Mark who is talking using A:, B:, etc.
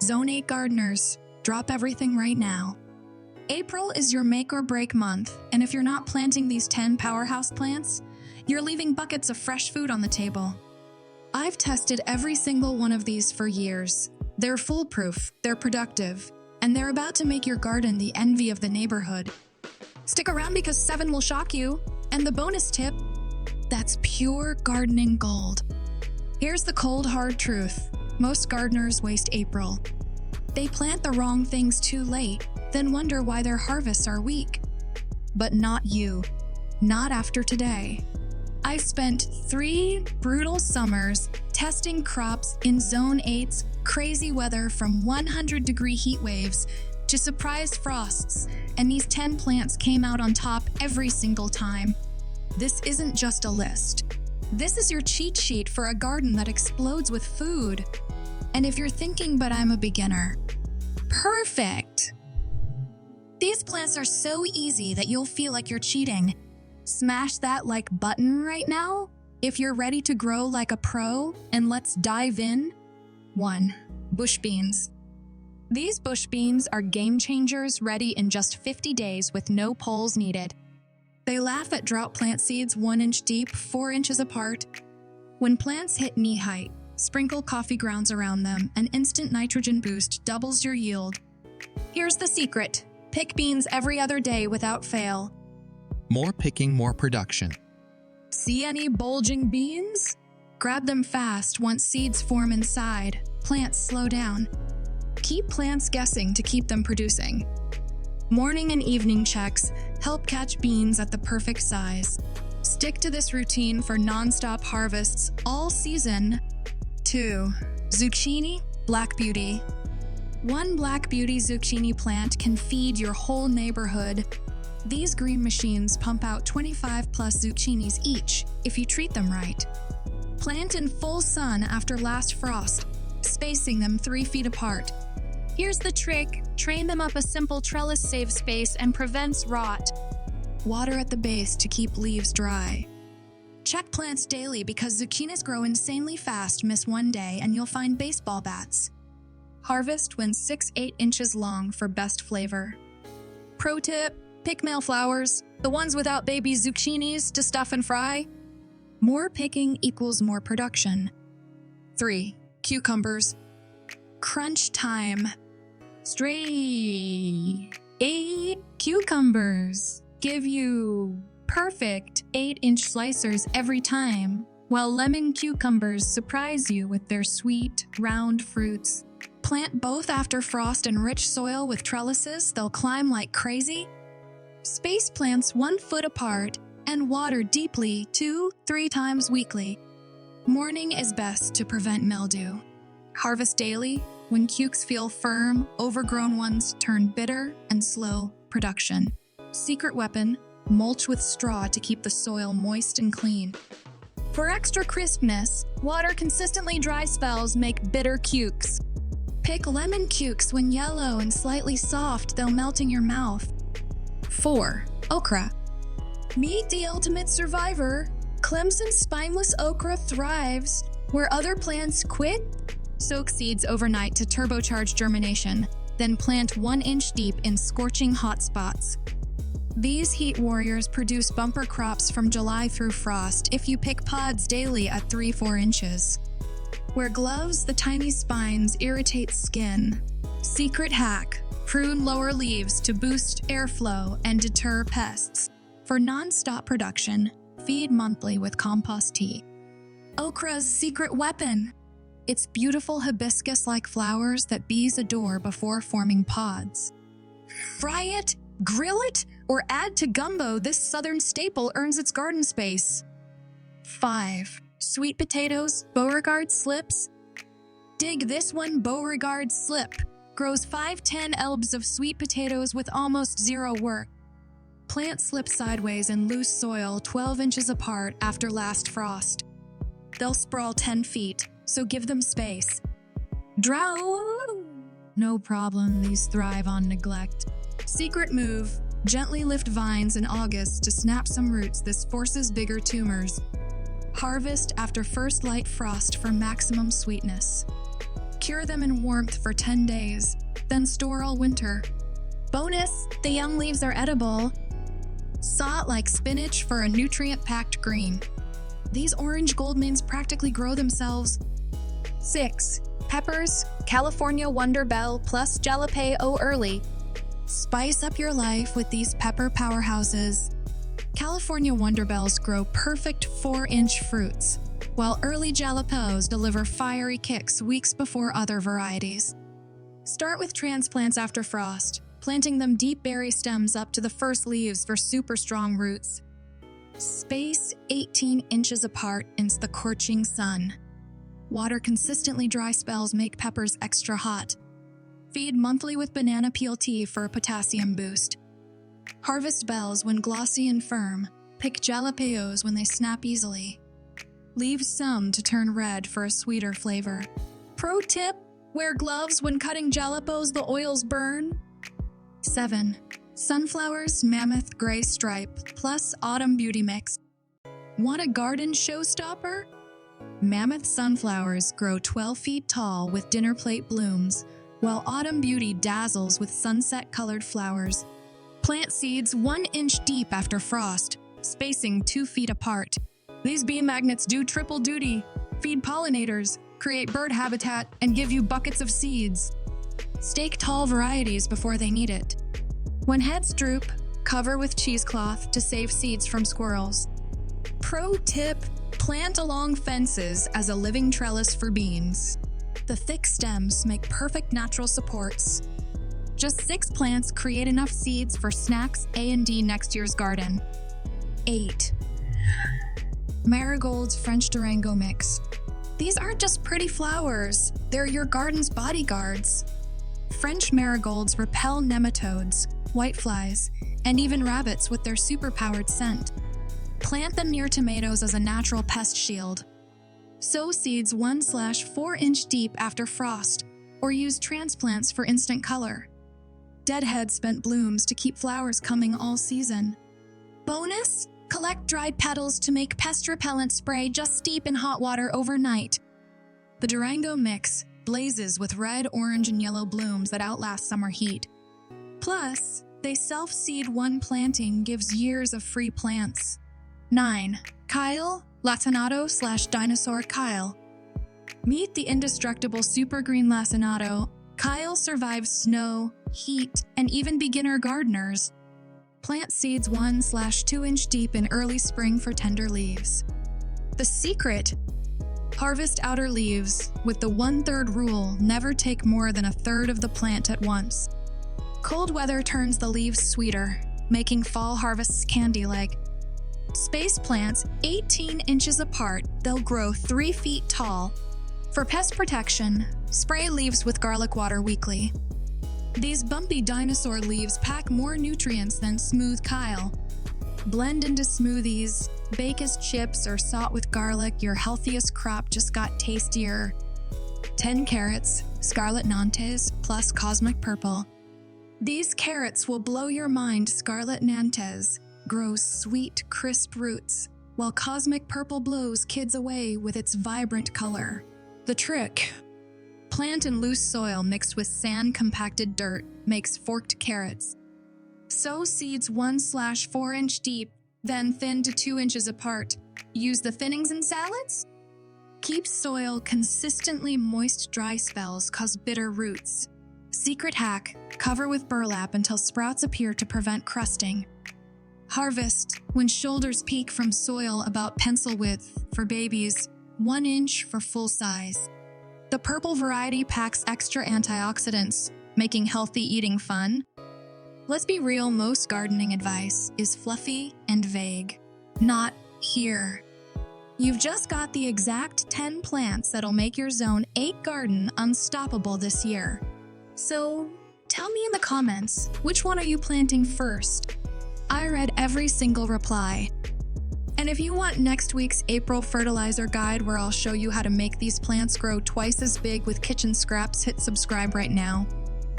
A: Zone 8 gardeners, drop everything right now. April is your make or break month, and if you're not planting these 10 powerhouse plants, you're leaving buckets of fresh food on the table. I've tested every single one of these for years. They're foolproof, they're productive, and they're about to make your garden the envy of the neighborhood. Stick around because 7 will shock you, and the bonus tip, that's pure gardening gold. Here's the cold, hard truth. Most gardeners waste April. They plant the wrong things too late, then wonder why their harvests are weak. But not you. Not after today. I've spent 3 brutal summers testing crops in Zone 8's crazy weather, from 100-degree heat waves to surprise frosts, and these 10 plants came out on top every single time. This isn't just a list. This is your cheat sheet for a garden that explodes with food. And if you're thinking, but I'm a beginner, perfect! These plants are so easy that you'll feel like you're cheating. Smash that like button right now if you're ready to grow like a pro, and let's dive in. 1. Bush beans. These bush beans are game changers, ready in just 50 days with no poles needed. They laugh at drought plant seeds 1 inch deep, 4 inches apart. When plants hit knee height, sprinkle coffee grounds around them. An instant nitrogen boost doubles your yield. Here's the secret. Pick beans every other day without fail.
B: More picking, more production.
A: See any bulging beans? Grab them fast once seeds form inside. Plants slow down. Keep plants guessing to keep them producing. Morning and evening checks help catch beans at the perfect size. Stick to this routine for non-stop harvests all season. 2. Zucchini, Black Beauty. 1 Black Beauty zucchini plant can feed your whole neighborhood. These green machines pump out 25+ zucchinis each if you treat them right. Plant in full sun after last frost, spacing them 3 feet apart. Here's the trick. Train them up a simple trellis, saves space and prevents rot. Water at the base to keep leaves dry. Check plants daily because zucchinis grow insanely fast. Miss 1 day and you'll find baseball bats. Harvest when 6-8 inches long for best flavor. Pro tip, pick male flowers, the ones without baby zucchinis to stuff and fry. More picking equals more production. 3. Cucumbers. Crunch time. Stray 8 cucumbers give you perfect 8-inch slicers every time, while lemon cucumbers surprise you with their sweet, round fruits. Plant both after frost and rich soil with trellises. They'll climb like crazy. Space plants 1 foot apart and water deeply 2-3 times weekly. Morning is best to prevent mildew. Harvest daily. When cukes feel firm, overgrown ones turn bitter and slow production. Secret weapon, mulch with straw to keep the soil moist and clean. For extra crispness, water consistently dry spells make bitter cukes. Pick lemon cukes when yellow and slightly soft, they'll melt in your mouth. 4. Okra. Meet the ultimate survivor. Clemson spineless okra thrives where other plants quit. Soak seeds overnight to turbocharge germination, then plant 1 inch deep in scorching hot spots. These heat warriors produce bumper crops from July through frost if you pick pods daily at 3-4 inches. Wear gloves, the tiny spines irritate skin. Secret hack, prune lower leaves to boost airflow and deter pests. For non-stop production, feed monthly with compost tea. Okra's secret weapon. It's beautiful hibiscus-like flowers that bees adore before forming pods. Fry it, grill it, or add to gumbo, this southern staple earns its garden space. 5. Sweet potatoes, Beauregard slips. Dig this one. Beauregard slip grows 5-10 elbs of sweet potatoes with almost zero work. Plant slip sideways in loose soil 12 inches apart after last frost. They'll sprawl 10 feet, so give them space. Drought? No problem, these thrive on neglect. Secret move, gently lift vines in August to snap some roots. This forces bigger tumors. Harvest after first light frost for maximum sweetness. Cure them in warmth for 10 days, then store all winter. Bonus, the young leaves are edible. Saw it like spinach for a nutrient-packed green. These orange goldmines practically grow themselves. 6. Peppers, California Wonder Bell plus jalapeno early. Spice up your life with these pepper powerhouses. California Wonder Bells grow perfect 4-inch fruits, while early jalapenos deliver fiery kicks weeks before other varieties. Start with transplants after frost, planting them deep berry stems up to the first leaves for super strong roots. Space 18 inches apart in the scorching sun. Water consistently dry spells make peppers extra hot. Feed monthly with banana peel tea for a potassium boost. Harvest bells when glossy and firm. Pick jalapenos when they snap easily. Leave some to turn red for a sweeter flavor. Pro tip, wear gloves when cutting jalapenos the oils burn. 7. Sunflowers Mammoth Gray Stripe plus Autumn Beauty Mix. Want a garden showstopper? Mammoth sunflowers grow 12 feet tall with dinner plate blooms, while Autumn Beauty dazzles with sunset-colored flowers. Plant seeds 1 inch deep after frost, spacing 2 feet apart. These bee magnets do triple duty: feed pollinators, create bird habitat, and give you buckets of seeds. Stake tall varieties before they need it. When heads droop, cover with cheesecloth to save seeds from squirrels. Pro tip, plant along fences as a living trellis for beans. The thick stems make perfect natural supports. Just 6 plants create enough seeds for snacks A and D next year's garden. 8. Marigold's French Durango Mix. These aren't just pretty flowers, they're your garden's bodyguards. French marigolds repel nematodes, whiteflies, and even rabbits with their superpowered scent. Plant them near tomatoes as a natural pest shield. Sow seeds 1/4 inch deep after frost, or use transplants for instant color. Deadhead spent blooms to keep flowers coming all season. Bonus, collect dried petals to make pest repellent spray just steep in hot water overnight. The Durango Mix blazes with red, orange, and yellow blooms that outlast summer heat. Plus, they self-seed one planting gives years of free plants. 9. Kale, Lacinato/Dinosaur Kale. Meet the indestructible super green Lacinato. Kale survives snow, heat, and even beginner gardeners. Plant seeds 1/2 inch deep in early spring for tender leaves. The secret: harvest outer leaves with the 1/3 rule: never take more than 1/3 of the plant at once. Cold weather turns the leaves sweeter, making fall harvests candy-like. Space plants 18 inches apart, they'll grow 3 feet tall. For pest protection, spray leaves with garlic water weekly. These bumpy dinosaur leaves pack more nutrients than smooth Kale. Blend into smoothies, bake as chips, or saute with garlic. Your healthiest crop just got tastier. 10 carrots, Scarlet Nantes plus Cosmic Purple. These carrots will blow your mind. Scarlet Nantes grows sweet, crisp roots, while Cosmic Purple blows kids away with its vibrant color. The trick: plant in loose soil mixed with sand-compacted dirt makes forked carrots. Sow seeds 1/4 inch deep, then thin to 2 inches apart. Use the thinnings in salads? Keep soil consistently moist. Dry spells cause bitter roots. Secret hack: cover with burlap until sprouts appear to prevent crusting. Harvest when shoulders peak from soil, about pencil width for babies, 1 inch for full size. The purple variety packs extra antioxidants, making healthy eating fun. Let's be real, most gardening advice is fluffy and vague. Not here. You've just got the exact 10 plants that'll make your Zone 8 garden unstoppable this year. So, tell me in the comments, which one are you planting first? I read every single reply. And if you want next week's April fertilizer guide, where I'll show you how to make these plants grow twice as big with kitchen scraps, hit subscribe right now.